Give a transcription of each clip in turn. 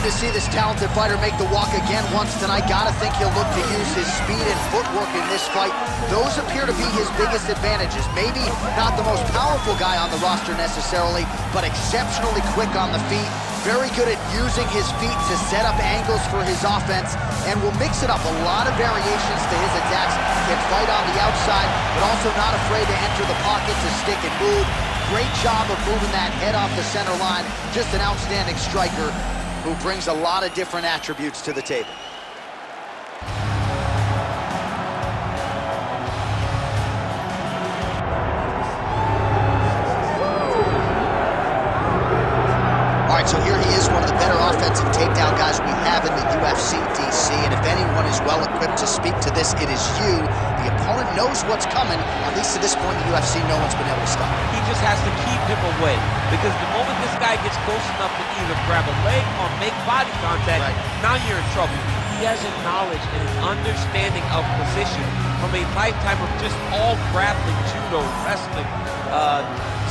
good to see this talented fighter make the walk again once tonight. Gotta think he'll look to use his speed and footwork in this fight. Those appear to be his biggest advantages. Maybe not the most powerful guy on the roster necessarily, but exceptionally quick on the feet. Very good at using his feet to set up angles for his offense, and will mix it up. A lot of variations to his attacks. Can fight on the outside, but also not afraid to enter the pocket to stick and move. Great job of moving that head off the center line. Just an outstanding striker who brings a lot of different attributes to the table. All right, so here he is, one of the better offensive takedown guys we have in the UFC, DC, and if anyone is well-equipped to speak to this, it is you. The opponent knows what's coming. At least to this point in the UFC, no one's been able to stop him. He just has to keep him away, because the moment this guy gets close enough to either grab a leg or make body contact, now you're in trouble. He has a knowledge and an understanding of position from a lifetime of just all grappling, judo, wrestling,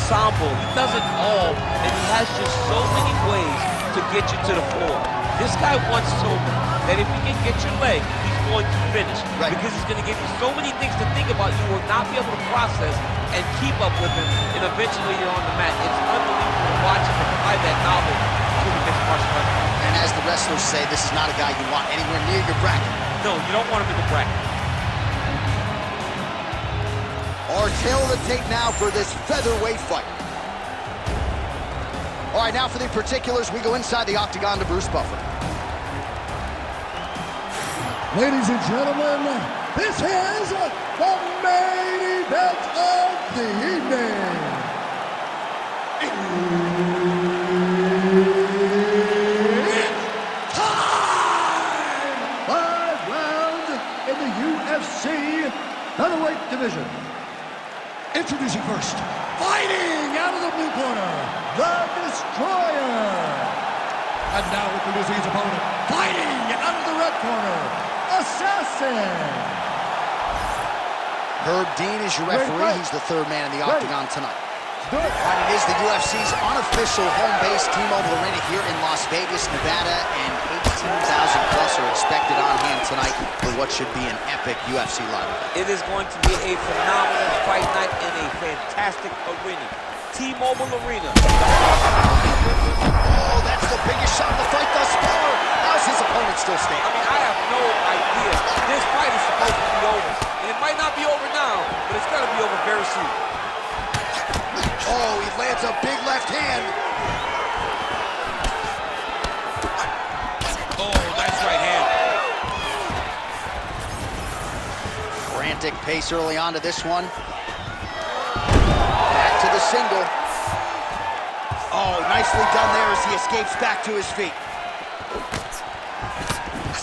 sambo. He does it all, and he has just so many ways to get you to the floor. This guy once told me that if he can get your leg, he's going to finish. Because he's going to give you so many things to think about, you will not be able to process and keep up with him, and eventually you're on the mat. It's unbelievable to watch him apply that knowledge to the mixed martial arts. And as the wrestlers say, this is not a guy you want anywhere near your bracket. No, you don't want him in the bracket. Our tail of the tape now for this featherweight fight. All right, now for the particulars, we go inside the octagon to Bruce Buffer. Ladies and gentlemen, this is the main event of the evening. It's time! 5 rounds in the UFC featherweight division. Introducing first, fighting out of the blue corner, the Destroyer. And now introducing his opponent, fighting out of the red corner, Assassin. Herb Dean is your referee. He's the third man in the octagon tonight. And it is the UFC's unofficial home base, T-Mobile Arena here in Las Vegas, Nevada, and 18,000 plus are expected on hand tonight for what should be an epic UFC live. It is going to be a phenomenal fight night in a fantastic arena. T-Mobile Arena. Oh, that's the biggest shot of the fight thus far. How's his opponent still standing? I mean, I have no idea. This fight is supposed to be over. And it might not be over now, but it's got to be over very soon. Oh, he lands a big left hand. Oh, nice right hand. Frantic pace early on to this one. Back to the single. Oh, nicely done there as he escapes back to his feet.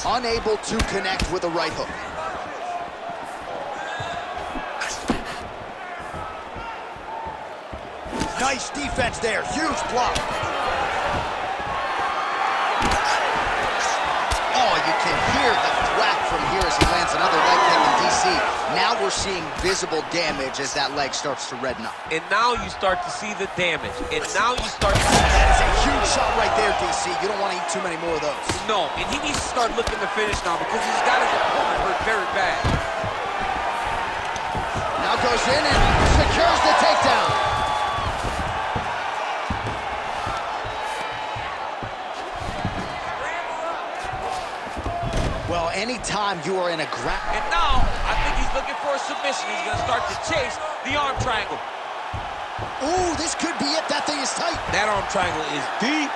Unable to connect with a right hook. Nice defense there, huge block. Oh, you can hear the thwack from here as he lands another leg kick in DC. Now we're seeing visible damage as that leg starts to redden up. And now you start to see the damage. And now you start to see... That is a huge shot right there, DC. You don't want to eat too many more of those. No, and he needs to start looking to finish now because he's got his opponent hurt very bad. Now goes in and secures the takedown. Well, anytime you are in a And now, I think he's looking for a submission. He's going to start to chase the arm triangle. Ooh, this could be it. That thing is tight. That arm triangle is deep.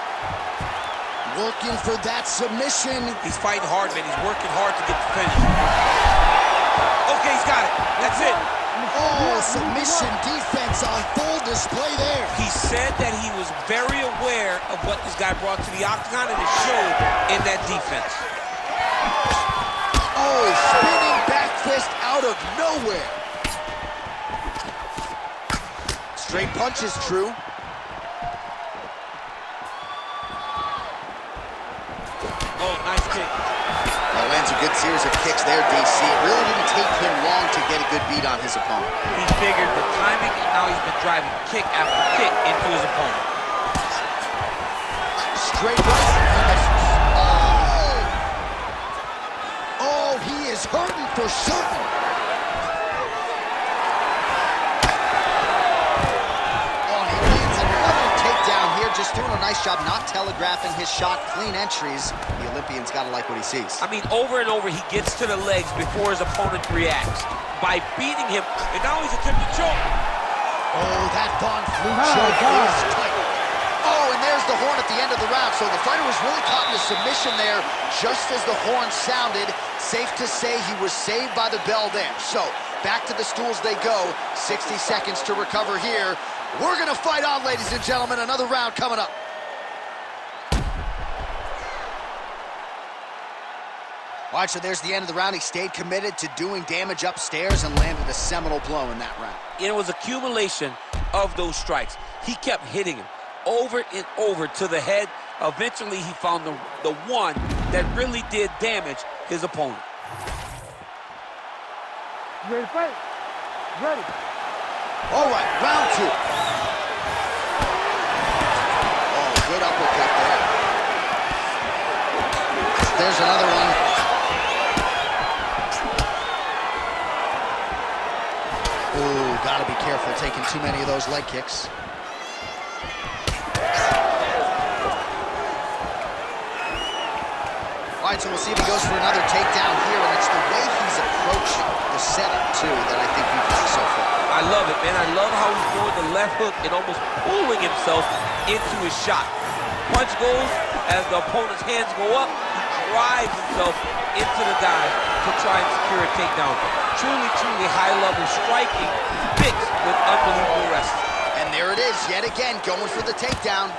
Working for that submission. He's fighting hard, man. He's working hard to get the finish. Okay, he's got it. That's it. Oh, submission defense on full display there. He said that he was very aware of what this guy brought to the octagon, and it showed in that defense. Oh, spinning back fist out of nowhere. Straight punch is true. Oh, nice kick. Lands a good series of kicks there, DC. It really didn't take him long to get a good beat on his opponent. He figured the timing, and now he's been driving kick after kick into his opponent. Straight right, he misses. is hurting for certain. Oh, and he needs another takedown here. Just doing a nice job not telegraphing his shot. Clean entries. The Olympian's got to like what he sees. I mean, over and over, he gets to the legs before his opponent reacts. By beating him, and now he's attempting to choke. Oh, that Von Flue choke is tight. Oh, and there's the horn at the end of the round. So the fighter was really caught in a submission there just as the horn sounded. Safe to say he was saved by the bell there. So back to the stools they go. 60 seconds to recover here. We're going to fight on, ladies and gentlemen. Another round coming up. All right, so there's the end of the round. He stayed committed to doing damage upstairs and landed a seminal blow in that round. It was accumulation of those strikes. He kept hitting him over and over to the head. Eventually, he found the one that really did damage his opponent. You ready to fight? Ready. All right, round two. Oh, good uppercut there. There's another one. Ooh, gotta be careful taking too many of those leg kicks. All right, so we'll see if he goes for another takedown here, and it's the way he's approaching the setup, too, that I think we've liked so far. I love it, man. I love how he's throwing the left hook and almost pulling himself into his shot. Punch goes, as the opponent's hands go up, he drives himself into the dive to try and secure a takedown. Truly, truly high-level striking mixed with unbelievable wrestling. And there it is, yet again, going for the takedown.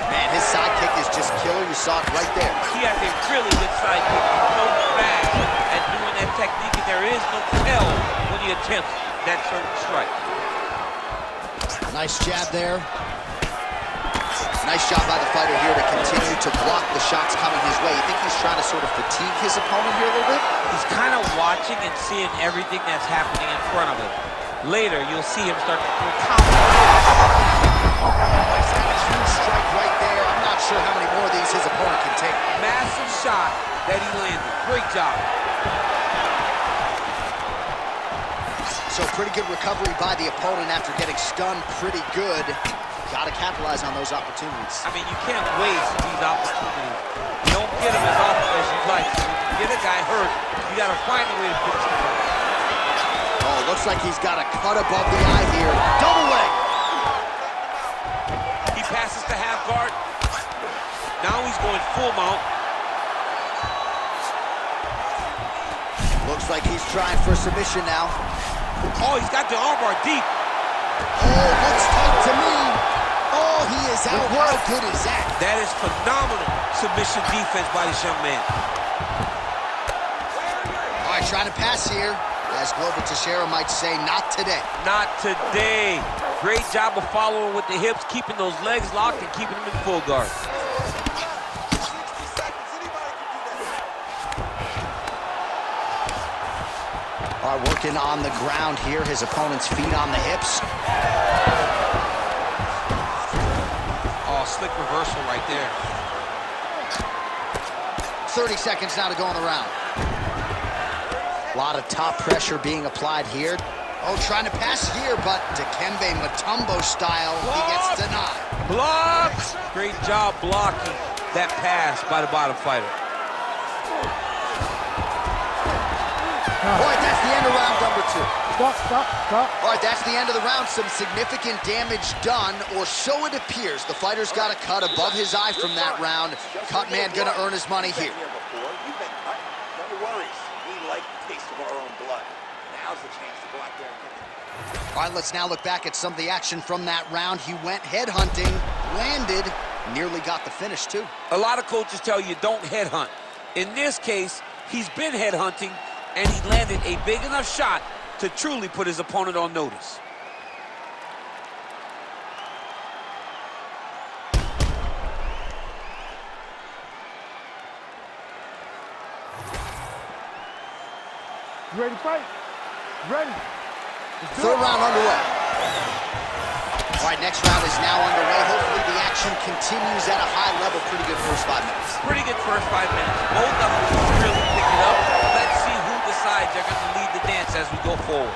Man, his sidekick is just killer. You saw it right there. He has a really good sidekick. He's so fast at doing that technique, and there is no tell when he attempts that certain strike. Nice jab there. Nice job by the fighter here to continue to block the shots coming his way. You think he's trying to sort of fatigue his opponent here a little bit? He's kind of watching and seeing everything that's happening in front of him. Later, you'll see him start to throw counters. Nice huge strike right there. I'm not sure how many more of these his opponent can take. Massive shot that he landed. Great job. So pretty good recovery by the opponent after getting stunned pretty good. Got to capitalize on those opportunities. I mean, you can't waste these opportunities. You don't get them as often as you'd like. So when you get a guy hurt, you got to find a way to finish him. Oh, looks like he's got a cut above the eye here. Double leg. He passes to half guard. Now he's going full mount. Looks like he's trying for a submission now. Oh, he's got the armbar deep. Oh, looks tight to me. Oh, he is out. How good is that? That is phenomenal submission defense by this young man. All right, trying to pass here. As Glover Teixeira might say, not today. Not today. Great job of following with the hips, keeping those legs locked and keeping them in full guard. All right, working on the ground here. His opponent's feet on the hips. Oh, slick reversal right there. 30 seconds now to go in the round. A lot of top pressure being applied here. Oh, trying to pass here, but Dikembe Mutombo style, he gets denied. Blocks! Great job blocking that pass by the bottom fighter. All right, that's the end of round number two. Stop. All right, that's the end of the round. Some significant damage done, or so it appears. The fighter's got a cut above his eye from that round. Cut man gonna earn his money here. No worries. We like the taste of our own blood. Now's the chance to go out there and get it. All right, let's now look back at some of the action from that round. He went headhunting, landed, nearly got the finish, too. A lot of coaches tell you don't headhunt. In this case, he's been headhunting, and he landed a big enough shot to truly put his opponent on notice. You ready to fight? Ready. Third round underway. All right, next round is now underway. Hopefully the action continues at a high level. Pretty good first 5 minutes. Pretty good first 5 minutes. Both of them really pick it up. Let's see who decides they're going to lead the dance as we go forward.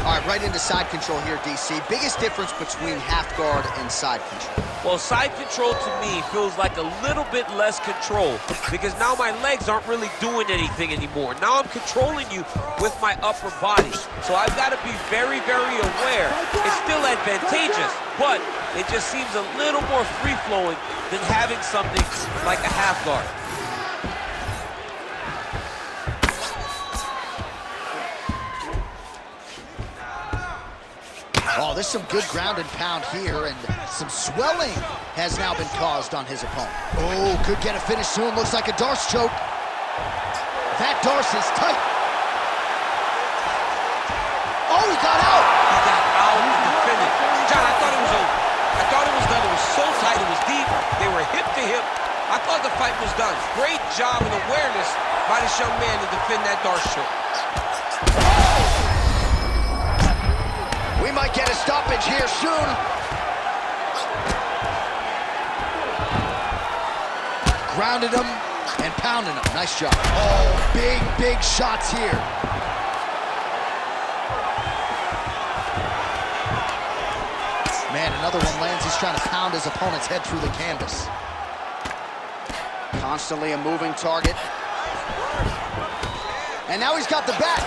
All right, right into side control here, DC. Biggest difference between half guard and side control? Well, side control to me feels like a little bit less control because now my legs aren't really doing anything anymore. Now I'm controlling you with my upper body. So I've got to be very, very aware. It's still advantageous, but it just seems a little more free-flowing than having something like a half guard. Oh, there's some good ground and pound here, and some swelling has now been caused on his opponent. Oh, could get a finish soon. Looks like a Darce choke. That Darce is tight. Oh, he got out. He got out of the finish. John, I thought it was over. I thought it was done. It was so tight. It was deep. They were hip to hip. I thought the fight was done. Great job and awareness by this young man to defend that Darce choke. We might get a stoppage here soon. Grounded him and pounding him. Nice job. Oh, big shots here. Man, another one lands. He's trying to pound his opponent's head through the canvas. Constantly a moving target. And now he's got the back.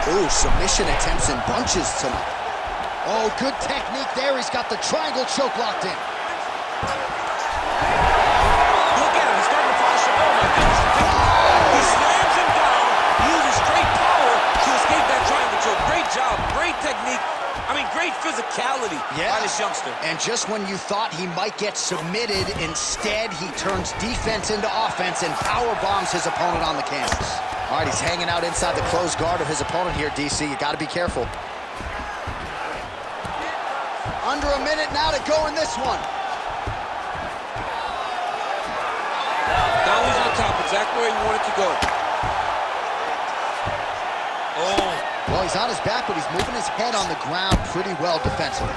Ooh, submission attempts in bunches tonight. Oh, good technique there. He's got the triangle choke locked in. Look at him. He's starting to flash. Oh, my goodness. He slams him down. He uses straight power to escape that triangle choke. Great job. Great technique. I mean, great physicality by this youngster. And just when you thought he might get submitted, instead he turns defense into offense and power bombs his opponent on the canvas. All right, he's hanging out inside the closed guard of his opponent here, DC. You got to be careful. Under a minute now to go in this one. Now he's on top, exactly where he wanted to go. Oh. Well, he's on his back, but he's moving his head on the ground pretty well defensively.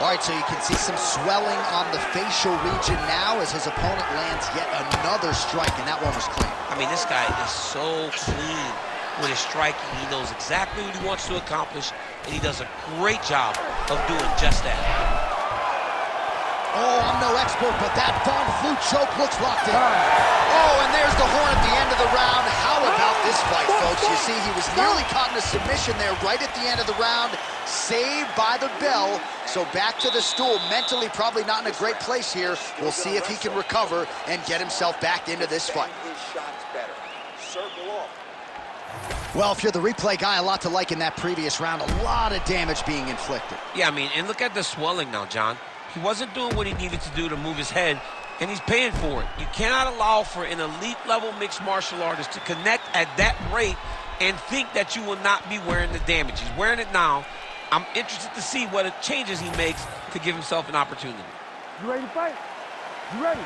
All right, so you can see some swelling on the facial region now as his opponent lands yet another strike, and that one was clean. I mean, this guy is so clean with his striking. He knows exactly what he wants to accomplish, and he does a great job of doing just that. Oh, I'm no expert, but that Von Flue choke looks locked in. Oh, and there's the horn at the end of the round. How about this fight, folks? You see, he was nearly caught in a submission there right at the end of the round. Saved by the bell. So back to the stool. Mentally probably not in a great place here. We'll see if he can recover and get himself back into this fight. His shots better. Circle off. Well, if you're the replay guy, a lot to like in that previous round. A lot of damage being inflicted. Yeah, I mean, and look at the swelling now, John. He wasn't doing what he needed to do to move his head, and he's paying for it. You cannot allow for an elite-level mixed martial artist to connect at that rate and think that you will not be wearing the damage. He's wearing it now. I'm interested to see what changes he makes to give himself an opportunity. You ready to fight? You ready?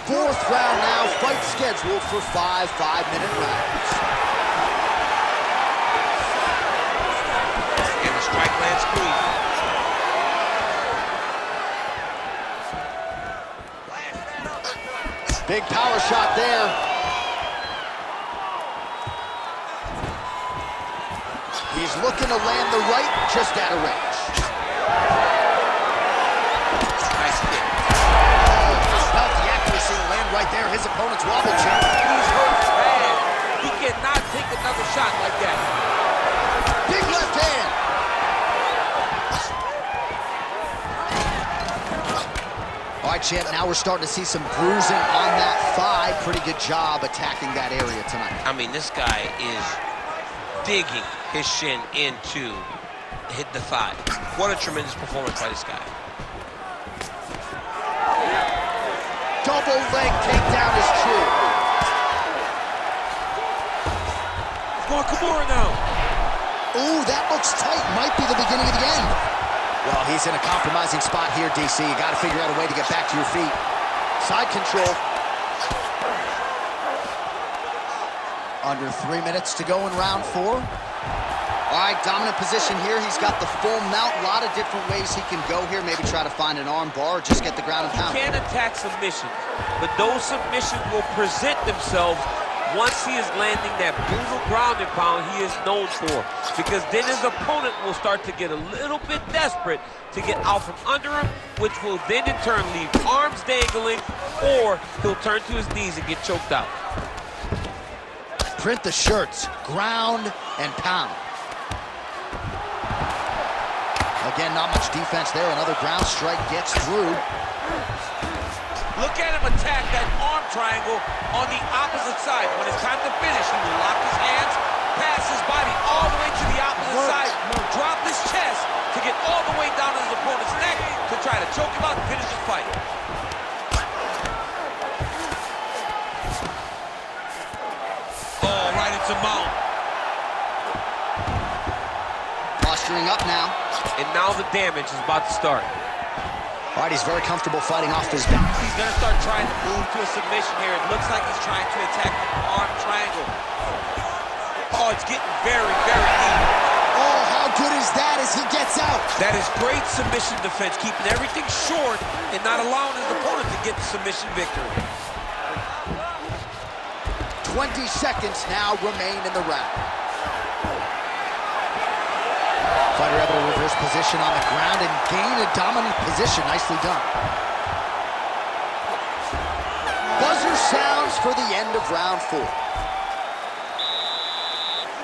Fourth round now. Fight scheduled for 5 5-minute rounds. And the strike lands clean. Big power shot there. He's looking to land the right, just out of range. Nice kick. Oh, how about the accuracy to land right there? His opponent's wobble check. He's hurt bad. He cannot take another shot like that. Big left hand. All right, champ, now we're starting to see some bruising on that thigh. Pretty good job attacking that area tonight. I mean, this guy is digging his shin into hit the thigh. What a tremendous performance by this guy. Double leg takedown is true. Come on, Kimura now. Ooh, that looks tight. Might be the beginning of the end. Well, he's in a compromising spot here, DC. You got to figure out a way to get back to your feet. Side control. Under 3 minutes to go in round 4. All right, dominant position here. He's got the full mount. A lot of different ways he can go here. Maybe try to find an arm bar or just get the ground and pound. He can attack submissions, but those submissions will present themselves once he is landing that brutal ground and pound he is known for. Because then his opponent will start to get a little bit desperate to get out from under him, which will then in turn leave arms dangling, or he'll turn to his knees and get choked out. Print the shirts, ground and pound. Again, not much defense there. Another ground strike gets through. Look at him attack that arm triangle on the opposite side. When it's time to finish, he will lock his hands, pass his body all the way to the opposite side, drop his chest to get all the way down to his opponent's neck to try to choke him out and finish his fight. Oh, right into mount. Posturing up now. And now the damage is about to start. All right, he's very comfortable fighting off his back. He's going to start trying to move to a submission here. It looks like he's trying to attack the arm triangle. Oh, it's getting very, very deep. Oh, how good is that as he gets out? That is great submission defense, keeping everything short and not allowing his opponent to get the submission victory. 20 seconds now remain in the round. Fighter able to reverse position on the ground and gain a dominant position. Nicely done. Buzzer sounds for the end of round 4. He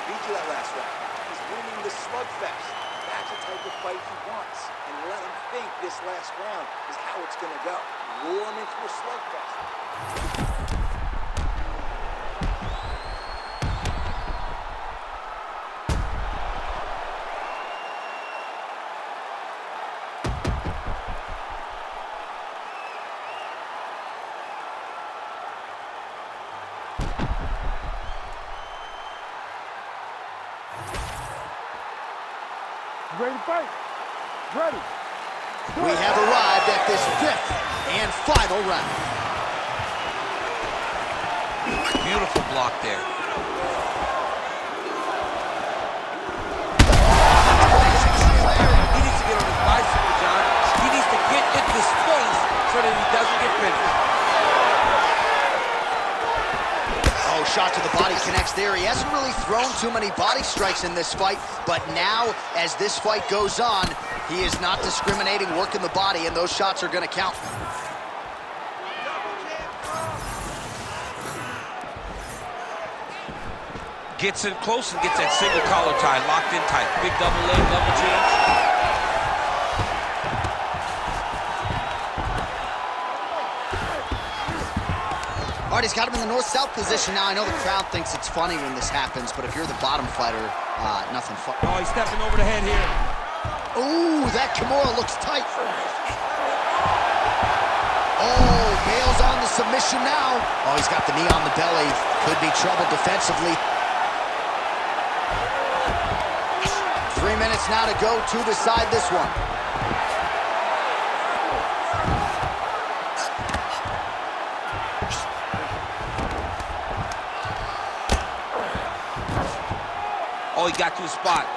beat you that last round. He's winning the slugfest. That's the type of fight he wants. And let him think this last round is how it's going to go. Lure him into a slugfest. Ready to fight? Ready. We have arrived at this 5th and final round. Beautiful block there. He needs to get on his bicycle, John. He needs to get into space so that he doesn't get finished. Oh, shot to the body connects there. He hasn't really thrown too many body strikes in this fight, but now, as this fight goes on, he is not discriminating, working the body, and those shots are going to count. Gets in close and gets that single collar tie, locked in tight. Big double leg, double change. All right, he's got him in the north-south position now. I know the crowd thinks it's funny when this happens, but if you're the bottom fighter, nothing fun. Oh, he's stepping over the head here. Ooh, that Kimura looks tight. Oh, bails on the submission now. Oh, he's got the knee on the belly. Could be trouble defensively. 3 minutes now to go to decide this one. Oh, he got to his spot.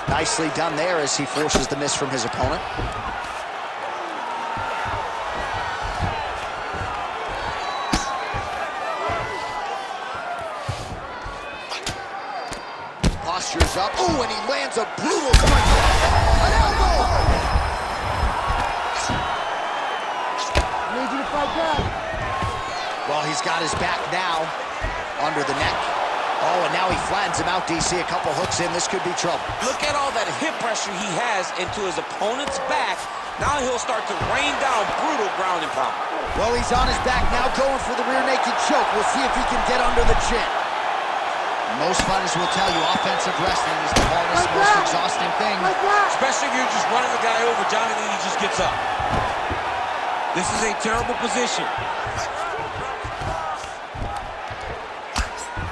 Nicely done there as he forces the miss from his opponent. Postures up. Oh, and he lands a brutal strike. An elbow! I need you to fight back. Well, he's got his back now under the neck. Oh, and now he flattens him out, DC. A couple hooks in. This could be trouble. Look at all that hip pressure he has into his opponent's back. Now he'll start to rain down brutal ground and pound. Well, he's on his back now, going for the rear naked choke. We'll see if he can get under the chin. Most fighters will tell you offensive wrestling is the hardest, most exhausting thing. Especially if you're just running the guy over, John, and then he just gets up. This is a terrible position.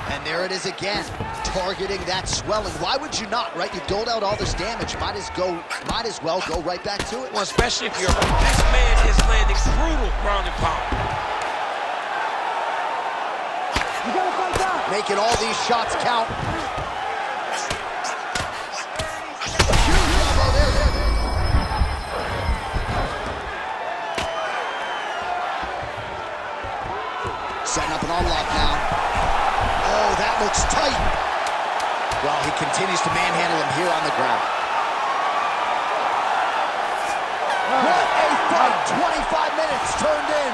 And there it is again, targeting that swelling. Why would you not, right? You doled out all this damage. Might as well go right back to it. Well, especially if you're, this man is landing brutal ground and pound. You gotta fight back. Making all these shots count. Setting up an unlock now. Oh, that looks tight. Well, he continues to manhandle him here on the ground. What a fight! 25 minutes turned in.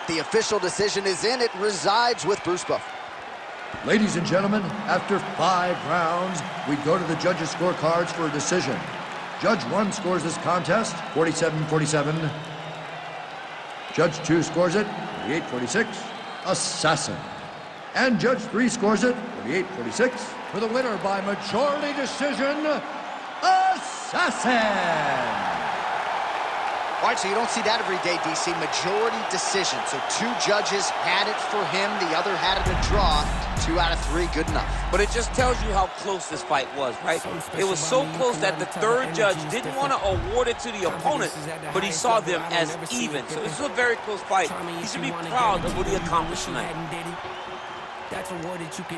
The official decision is in. It resides with Bruce Buffer. Ladies and gentlemen, after 5 rounds, we go to the judges' scorecards for a decision. Judge 1 scores this contest, 47-47. Judge 2 scores it, 48-46, assassin. And Judge 3 scores it, 48-46, for the winner by majority decision, assassin! All right, so you don't see that every day, DC. Majority decision. So 2 judges had it for him. The other had it a draw. 2 out of 3, good enough. But it just tells you how close this fight was, right? It was so close that the 3rd judge didn't want to award it to the opponent, but he saw them as even. So this is a very close fight. He should be proud of what he accomplished tonight.